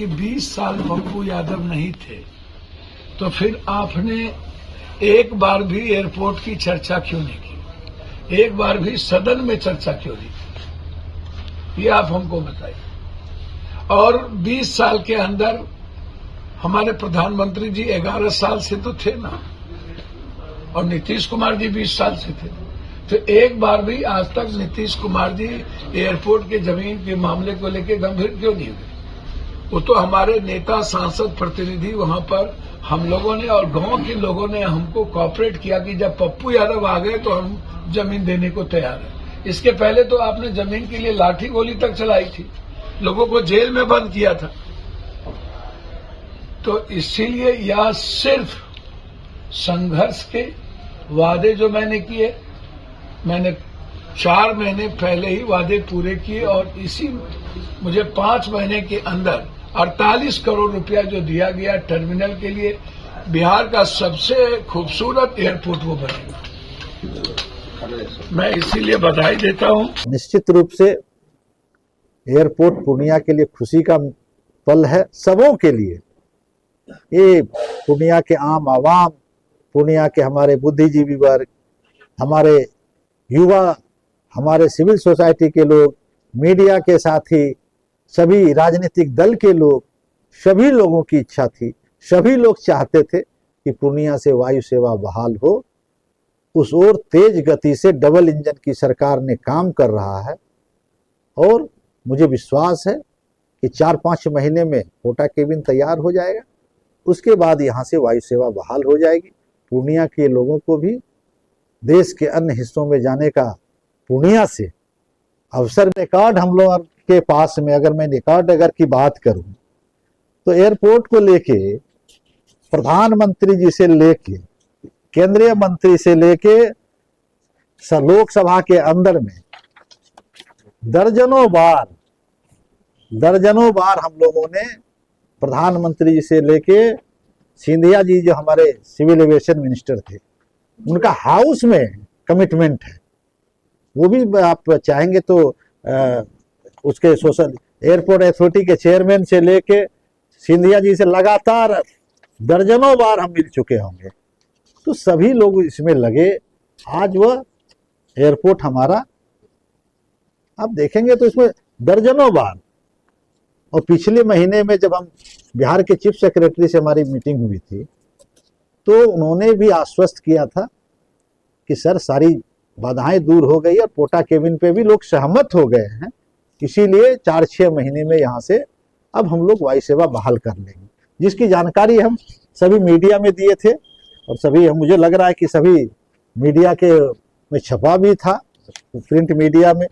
कि 20 साल पप्पू यादव नहीं थे, तो फिर आपने एक बार भी एयरपोर्ट की चर्चा क्यों नहीं की? एक बार भी सदन में चर्चा क्यों नहीं की? ये आप हमको बताइए। और 20 साल के अंदर हमारे प्रधानमंत्री जी 11 साल से तो थे ना, और नीतीश कुमार जी 20 साल से थे, तो एक बार भी आज तक नीतीश कुमार जी एयरपोर्ट के जमीन के मामले को लेकर गंभीर क्यों नहीं हुए? वो तो हमारे नेता, सांसद, प्रतिनिधि वहां पर हम लोगों ने और गांव के लोगों ने हमको कॉपरेट किया कि जब पप्पू यादव आ गए तो हम जमीन देने को तैयार हैं। इसके पहले तो आपने जमीन के लिए लाठी गोली तक चलाई थी, लोगों को जेल में बंद किया था। तो इसीलिए यह सिर्फ संघर्ष के वादे जो मैंने किए, मैंने 4 महीने पहले ही वादे पूरे किए, और इसी मुझे 5 महीने के अंदर 48 करोड़ रुपया जो दिया गया टर्मिनल के लिए, बिहार का सबसे खूबसूरत एयरपोर्ट वो बनेगा। मैं इसीलिए बधाई देता हूं। निश्चित रूप से एयरपोर्ट पूर्णिया के लिए खुशी का पल है, सबों के लिए। ये पूर्णिया के आम आवाम, पूर्णिया के हमारे बुद्धिजीवी वर्ग, हमारे युवा, हमारे सिविल सोसाइटी के लोग, मीडिया के साथी, सभी राजनीतिक दल के लोग, सभी लोगों की इच्छा थी, सभी लोग चाहते थे कि पूर्णिया से वायु सेवा बहाल हो। उस ओर तेज गति से डबल इंजन की सरकार ने काम कर रहा है, और मुझे विश्वास है कि 4-5 महीने में कोटा केबिन तैयार हो जाएगा। उसके बाद यहाँ से वायु सेवा बहाल हो जाएगी। पूर्णिया के लोगों को भी देश के अन्य हिस्सों में जाने का पूर्णिया से अवसर। रिकॉर्ड हम लोग के पास में, अगर मैं रिकॉर्ड की बात करूं तो एयरपोर्ट को लेके प्रधानमंत्री जी से लेके केंद्रीय मंत्री से लेके लोकसभा के अंदर में दर्जनों बार हम लोगों ने प्रधानमंत्री जी से लेके सिंधिया जी जो हमारे सिविल एविएशन मिनिस्टर थे, उनका हाउस में कमिटमेंट है। वो भी आप चाहेंगे तो उसके सोशल एयरपोर्ट अथॉरिटी के चेयरमैन से लेके सिंधिया जी से लगातार दर्जनों बार हम मिल चुके होंगे। तो सभी लोग इसमें लगे। आज वह एयरपोर्ट हमारा आप देखेंगे तो इसमें दर्जनों बार। और पिछले महीने में जब हम बिहार के चीफ सेक्रेटरी से हमारी मीटिंग हुई थी, तो उन्होंने भी आश्वस्त किया था कि सर सारी बाधाएं दूर हो गई और कोटा केबिन पे भी लोग सहमत हो गए हैं। इसीलिए 4-6 महीने में यहाँ से अब हम लोग वायु सेवा बहाल कर लेंगे, जिसकी जानकारी हम सभी मीडिया में दिए थे, और सभी मुझे लग रहा है कि सभी मीडिया के में छपा भी था, प्रिंट मीडिया में।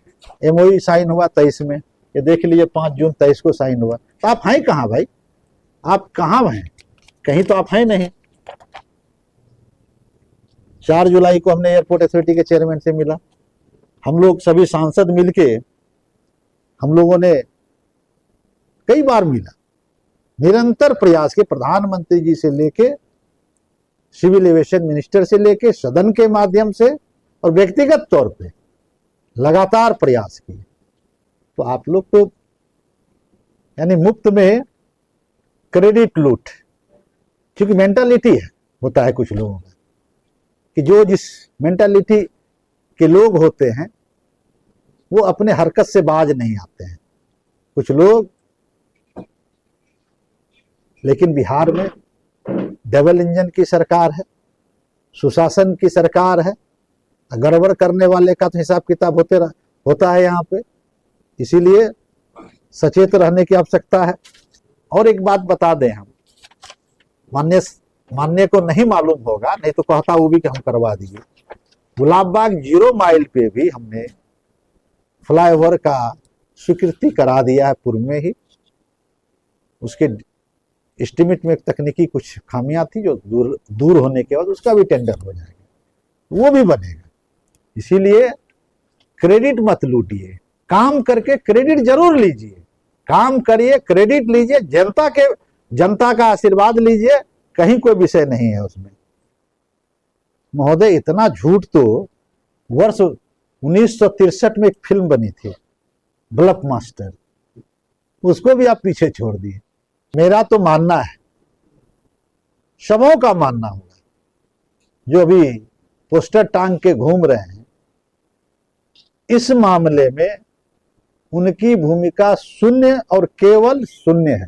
MOU साइन हुआ 23 में, ये देख लीजिए 5 जून 23 को साइन हुआ। तो आप हैं कहाँ भाई? आप कहाँ हैं? कहीं तो आप हैं नहीं। 4 जुलाई को हमने एयरपोर्ट अथॉरिटी के चेयरमैन से मिला, हम लोग सभी सांसद मिलके हम लोगों ने कई बार मिला, निरंतर प्रयास के प्रधानमंत्री जी से लेके सिविल एविएशन मिनिस्टर से लेके सदन के माध्यम से और व्यक्तिगत तौर पे लगातार प्रयास किए। तो आप लोग तो यानी मुफ्त में क्रेडिट लूट, क्योंकि मेंटालिटी है होता है कुछ लोगों का कि जो जिस मेंटालिटी के लोग होते हैं वो अपने हरकत से बाज नहीं आते हैं कुछ लोग। लेकिन बिहार में डबल इंजन की सरकार है, सुशासन की सरकार है, गड़बड़ करने वाले का तो हिसाब किताब होता है यहाँ पे। इसीलिए सचेत रहने की आवश्यकता है। और एक बात बता दें, हम मानने को नहीं मालूम होगा, नहीं तो कहता वो भी कि हम करवा दिए। गुलाबबाग 0 माइल पे भी हमने फ्लाईओवर का स्वीकृति करा दिया है पूर्व में ही। उसके एस्टिमेट में तकनीकी कुछ खामियां थी जो दूर होने के बाद उसका भी टेंडर हो जाएगा, वो भी बनेगा। इसीलिए क्रेडिट मत लूटिए, काम करके क्रेडिट जरूर लीजिए, काम करिए, क्रेडिट लीजिए, जनता का आशीर्वाद लीजिए, कहीं कोई विषय नहीं है उसमें। महोदय इतना झूठ तो वर्ष 1963 में एक फिल्म बनी थी ब्लफ मास्टर, उसको भी आप पीछे छोड़ दिए। मेरा तो मानना है, सबों का मानना होगा, जो अभी पोस्टर टांग के घूम रहे हैं, इस मामले में उनकी भूमिका शून्य और केवल शून्य है।